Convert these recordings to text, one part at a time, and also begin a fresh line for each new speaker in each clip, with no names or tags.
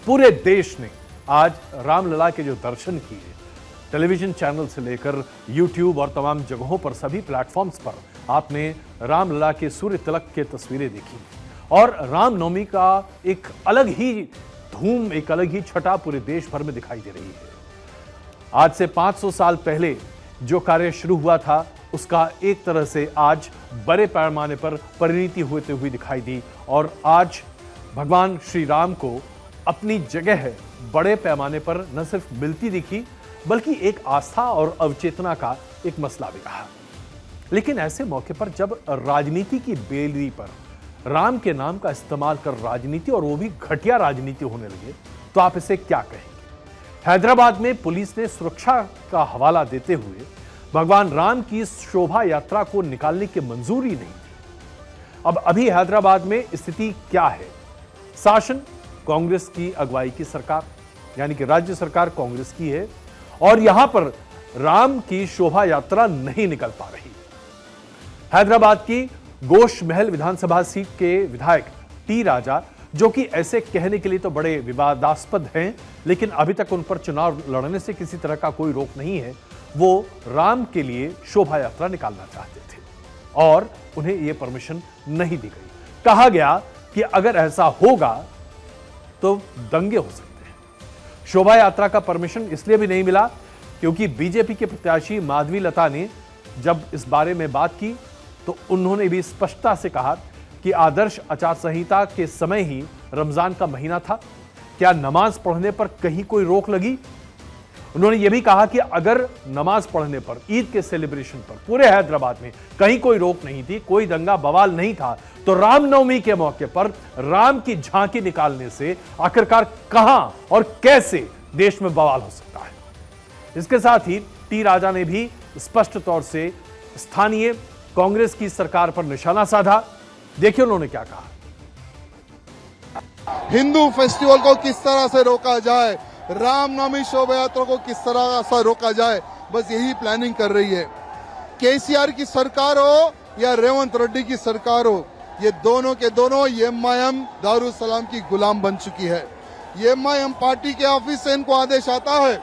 पूरे देश ने आज रामलला के जो दर्शन किए, टेलीविजन चैनल से लेकर यूट्यूब और तमाम जगहों पर, सभी प्लेटफॉर्म्स पर आपने रामलला के सूर्य तिलक के तस्वीरें देखी और रामनवमी का एक अलग ही धूम, एक अलग ही छटा पूरे देश भर में दिखाई दे रही है। आज से 500 साल पहले जो कार्य शुरू हुआ था, उसका एक तरह से आज बड़े पैमाने पर परिणति होते हुए दिखाई दी और आज भगवान श्री राम को अपनी जगह बड़े पैमाने पर न सिर्फ मिलती दिखी, बल्कि एक आस्था और अवचेतना का एक मसला भी रहा। लेकिन ऐसे मौके पर जब राजनीति की बेलरी पर राम के नाम का इस्तेमाल कर राजनीति, और वो भी घटिया राजनीति होने लगे, तो आप इसे क्या कहेंगे? हैदराबाद में पुलिस ने सुरक्षा का हवाला देते हुए भगवान राम की शोभा यात्रा को निकालने की मंजूरी नहीं दी। अब अभी हैदराबाद में स्थिति क्या है? शासन कांग्रेस की अगुवाई की सरकार, यानी कि राज्य सरकार कांग्रेस की है और यहां पर राम की शोभा यात्रा नहीं निकल पा रही। हैदराबाद की गोश महल विधानसभा सीट के विधायक टी राजा, जो कि ऐसे कहने के लिए तो बड़े विवादास्पद हैं, लेकिन अभी तक उन पर चुनाव लड़ने से किसी तरह का कोई रोक नहीं है, वो राम के लिए शोभा यात्रा निकालना चाहते थे और उन्हें यह परमिशन नहीं दी गई। कहा गया कि अगर ऐसा होगा तो दंगे हो सकते हैं। शोभा यात्रा का परमिशन इसलिए भी नहीं मिला क्योंकि बीजेपी के प्रत्याशी माधवी लता ने जब इस बारे में बात की तो उन्होंने भी स्पष्टता से कहा कि आदर्श आचार संहिता के समय ही रमजान का महीना था, क्या नमाज पढ़ने पर कहीं कोई रोक लगी? उन्होंने यह भी कहा कि अगर नमाज पढ़ने पर, ईद के सेलिब्रेशन पर पूरे हैदराबाद में कहीं कोई रोक नहीं थी, कोई दंगा बवाल नहीं था, तो रामनवमी के मौके पर राम की झांकी निकालने से आखिरकार कहां और कैसे देश में बवाल हो सकता है? इसके साथ ही टी राजा ने भी स्पष्ट तौर से स्थानीय कांग्रेस की सरकार पर निशाना साधा। देखिए उन्होंने क्या कहा।
हिंदू फेस्टिवल को किस तरह से रोका जाए, रामनवमी शोभा यात्रा को किस तरह से रोका जाए, बस यही प्लानिंग कर रही है। केसीआर की सरकार हो या रेवंत रेड्डी की सरकार हो, ये दोनों के दोनों एमआईएम दारुसलाम की गुलाम बन चुकी है। एमआईएम पार्टी के ऑफिस से इनको आदेश आता है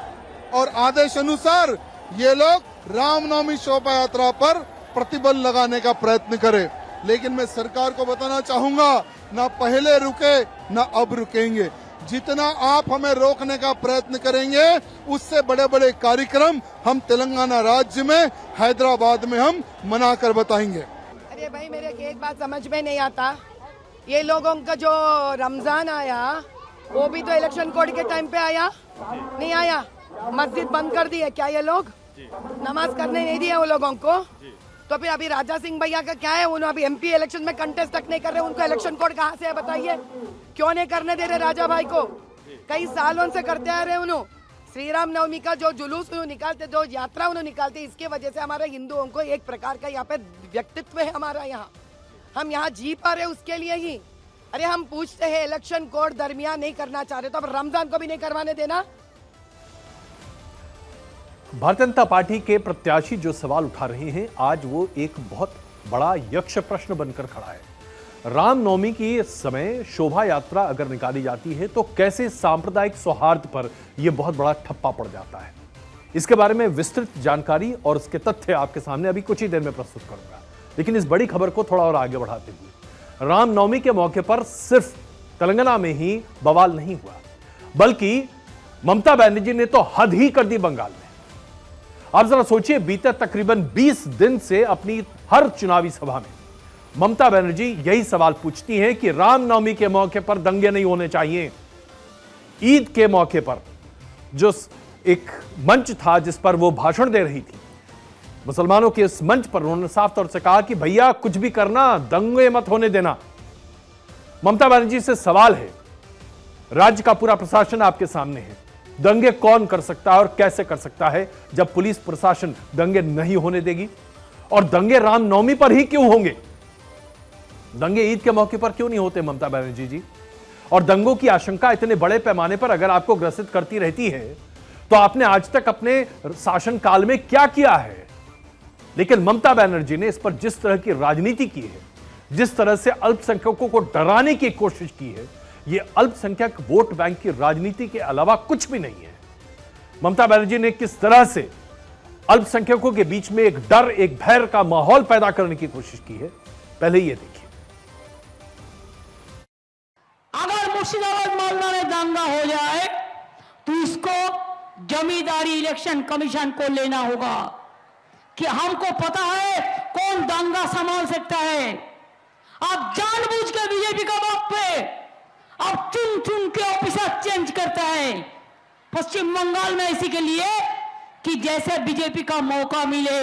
और आदेश अनुसार ये लोग रामनवमी शोभा यात्रा पर प्रतिबंध लगाने का प्रयत्न करें। लेकिन मैं सरकार को बताना चाहूंगा, ना पहले रुके ना अब रुकेंगे। जितना आप हमें रोकने का प्रयत्न करेंगे, उससे बड़े बड़े कार्यक्रम हम तेलंगाना राज्य में, हैदराबाद में हम मनाकर बताएंगे।
अरे भाई, मेरे एक बात समझ में नहीं आता, ये लोगों का जो रमजान आया वो भी तो इलेक्शन कोड के टाइम पे आया, नहीं आया? मस्जिद बंद कर दी है क्या ये लोग? नमाज करने नहीं दिया वो लोगों को? तो फिर अभी राजा सिंह भैया का क्या है? उन्होंने अभी एमपी इलेक्शन में कंटेस्ट तक नहीं कर रहे, उनको इलेक्शन कोड कहाँ से है बताइए? क्यों नहीं करने दे रहे राजा भाई को? कई सालों से करते आ रहे उन्होंने। श्री राम नवमी का जो जुलूस उन्होंने निकालते, जो यात्रा उन्होंने निकालते, इसके वजह से हमारे हिंदुओं को एक प्रकार का यहाँ पे व्यक्तित्व है हमारा, यहाँ हम यहाँ जी पा रहे उसके लिए ही। अरे हम पूछते हैं इलेक्शन कोड दरमियान नहीं करना चाह रहे, तो अब रमजान को भी नहीं करवाने देना?
भारतीय जनता पार्टी के प्रत्याशी जो सवाल उठा रहे हैं, आज वो एक बहुत बड़ा यक्ष प्रश्न बनकर खड़ा है। रामनवमी के समय शोभा यात्रा अगर निकाली जाती है तो कैसे सांप्रदायिक सौहार्द पर यह बहुत बड़ा ठप्पा पड़ जाता है? इसके बारे में विस्तृत जानकारी और उसके तथ्य आपके सामने अभी कुछ ही देर में प्रस्तुत करूंगा। लेकिन इस बड़ी खबर को थोड़ा और आगे बढ़ाते हुए, रामनवमी के मौके पर सिर्फ तेलंगाना में ही बवाल नहीं हुआ, बल्कि ममता बनर्जी ने तो हद ही कर दी बंगाल में। आप जरा सोचिए, बीते तकरीबन 20 दिन से अपनी हर चुनावी सभा में ममता बनर्जी यही सवाल पूछती हैं कि रामनवमी के मौके पर दंगे नहीं होने चाहिए। ईद के मौके पर जो एक मंच था जिस पर वो भाषण दे रही थी, मुसलमानों के इस मंच पर उन्होंने साफ तौर से कहा कि भैया कुछ भी करना, दंगे मत होने देना। ममता बनर्जी से सवाल है, राज्य का पूरा प्रशासन आपके सामने है, दंगे कौन कर सकता है और कैसे कर सकता है जब पुलिस प्रशासन दंगे नहीं होने देगी? और दंगे रामनवमी पर ही क्यों होंगे? दंगे ईद के मौके पर क्यों नहीं होते ममता बनर्जी जी? और दंगों की आशंका इतने बड़े पैमाने पर अगर आपको ग्रसित करती रहती है तो आपने आज तक अपने शासन काल में क्या किया है? लेकिन ममता बनर्जी ने इस पर जिस तरह की राजनीति की है, जिस तरह से अल्पसंख्यकों को डराने की कोशिश की है, ये अल्पसंख्यक वोट बैंक की राजनीति के अलावा कुछ भी नहीं है। ममता बनर्जी ने किस तरह से अल्पसंख्यकों के बीच में एक डर, एक भय का माहौल पैदा करने की कोशिश की है, पहले ये देखिए।
अगर मुर्शिदाबाद मालदा में दंगा हो जाए तो इसको जमींदारी इलेक्शन कमीशन को लेना होगा कि हमको पता है कौन दंगा संभाल सकता है। आप जानबूझ के बीजेपी का वक्त पे अब चुन चुन के ऑफिसर चेंज करता है पश्चिम बंगाल में, इसी के लिए कि जैसे बीजेपी का मौका मिले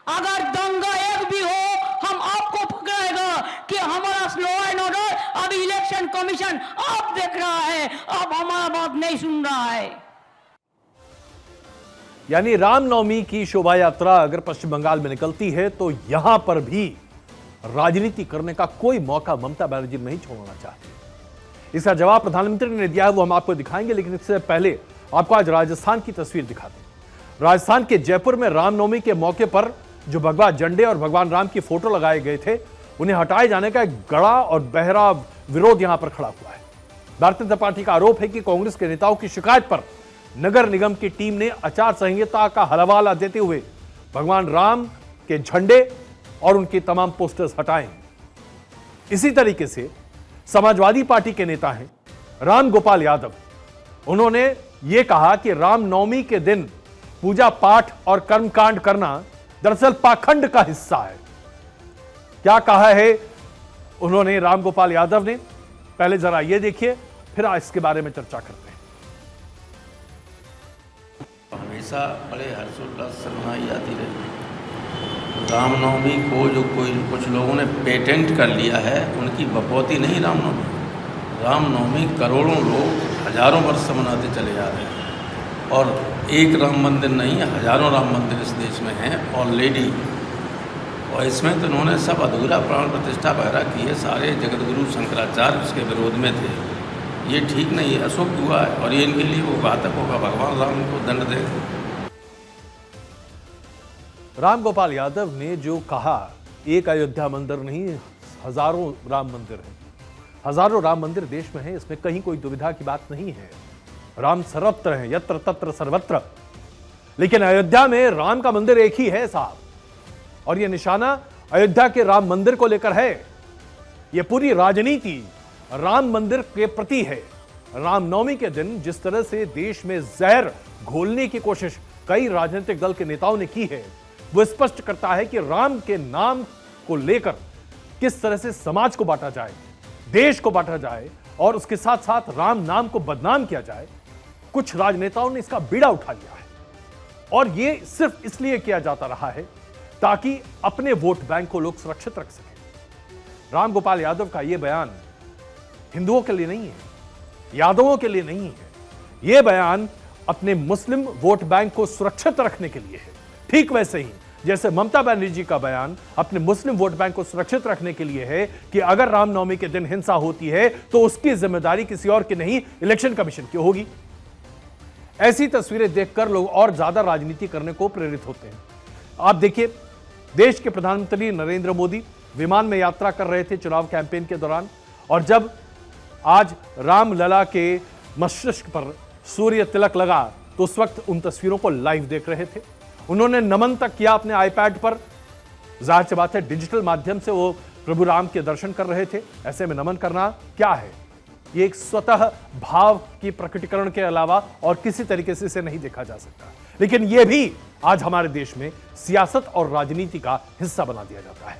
अगर दंगा एक भी हो हम आपको पकड़ेगा कि हमारा लॉ एंड ऑर्डर अब इलेक्शन कमीशन आप देख रहा है, अब हमारा बात नहीं सुन रहा है।
यानी रामनवमी की शोभा यात्रा अगर पश्चिम बंगाल में निकलती है तो यहां पर भी राजनीति करने का कोई मौका ममता बनर्जी नहीं छोड़ना चाहती। इसका जवाब प्रधानमंत्री ने दिया है, वो हम आपको दिखाएंगे, लेकिन इससे पहले आपको आज राजस्थान की तस्वीर दिखाते हैं। राजस्थान के जयपुर में रामनवमी के मौके पर जो भगवा झंडे और भगवान राम की फोटो लगाए गए थे, उन्हें हटाए जाने का एक गड़ा और बहरा विरोध यहां पर खड़ा हुआ है। भारतीय जनता पार्टी का आरोप है कि कांग्रेस के नेताओं की शिकायत पर नगर निगम की टीम ने आचार संहिता का हवाला देते हुए भगवान राम के झंडे और उनके तमाम पोस्टर्स हटाए। इसी तरीके से समाजवादी पार्टी के नेता हैं राम गोपाल यादव, उन्होंने यह कहा कि रामनवमी के दिन पूजा पाठ और कर्मकांड करना दरअसल पाखंड का हिस्सा है। क्या कहा है उन्होंने राम गोपाल यादव ने, पहले जरा ये देखिए, फिर इसके बारे में चर्चा करते हैं।
हमेशा बड़े हर्षोल्लास से मनाई जाती रही। रामनवमी को जो कुछ लोगों ने पेटेंट कर लिया है, उनकी बपौती नहीं रामनवमी। रामनवमी करोड़ों लोग हजारों वर्ष से मनाते चले जा रहे हैं और एक राम मंदिर नहीं है, हजारों राम मंदिर इस देश में हैं ऑलरेडी। और इसमें तो उन्होंने सब अधूरा प्राण प्रतिष्ठा वगैरह की है। सारे जगतगुरु शंकराचार्य उसके विरोध में थे। ये ठीक नहीं है, अशुभ हुआ है और ये इनके लिए वो घातक होगा। भगवान राम को दंड दे।
राम गोपाल यादव ने जो कहा, एक अयोध्या मंदिर नहीं, हजारों राम मंदिर हैं। हजारों राम मंदिर देश में हैं, इसमें कहीं कोई दुविधा की बात नहीं है। राम सर्वत्र है, यत्र तत्र सर्वत्र। लेकिन अयोध्या में राम का मंदिर एक ही है साहब, और यह निशाना अयोध्या के राम मंदिर को लेकर है। यह पूरी राजनीति राम मंदिर के प्रति है। रामनवमी के दिन जिस तरह से देश में जहर घोलने की कोशिश कई राजनीतिक दल के नेताओं ने की है, वो स्पष्ट करता है कि राम के नाम को लेकर किस तरह से समाज को बांटा जाए, देश को बांटा जाए और उसके साथ साथ राम नाम को बदनाम किया जाए। कुछ राजनेताओं ने इसका बीड़ा उठा लिया है और यह सिर्फ इसलिए किया जाता रहा है ताकि अपने वोट बैंक को लोग सुरक्षित रख सकें। राम गोपाल यादव का यह बयान हिंदुओं के लिए नहीं है, यादवों के लिए नहीं है। यह बयान अपने मुस्लिम वोट बैंक को सुरक्षित रखने के लिए है। ठीक वैसे ही जैसे ममता बनर्जी का बयान अपने मुस्लिम वोट बैंक को सुरक्षित रखने के लिए है कि अगर रामनवमी के दिन हिंसा होती है तो उसकी जिम्मेदारी किसी और की नहीं, इलेक्शन कमीशन की होगी। ऐसी तस्वीरें देखकर लोग और ज्यादा राजनीति करने को प्रेरित होते हैं। आप देखिए, देश के प्रधानमंत्री नरेंद्र मोदी विमान में यात्रा कर रहे थे चुनाव कैंपेन के दौरान, और जब आज रामलला के मस्तिष्क पर सूर्य तिलक लगा तो उस वक्त उन तस्वीरों को लाइव देख रहे थे। उन्होंने नमन तक किया अपने आईपैड पर। जाहिर सी बात है, डिजिटल माध्यम से वो प्रभु राम के दर्शन कर रहे थे। ऐसे में नमन करना क्या है? ये एक स्वतः भाव की प्रकटीकरण के अलावा और किसी तरीके से इसे नहीं देखा जा सकता। लेकिन यह भी आज हमारे देश में सियासत और राजनीति का हिस्सा बना दिया जाता है।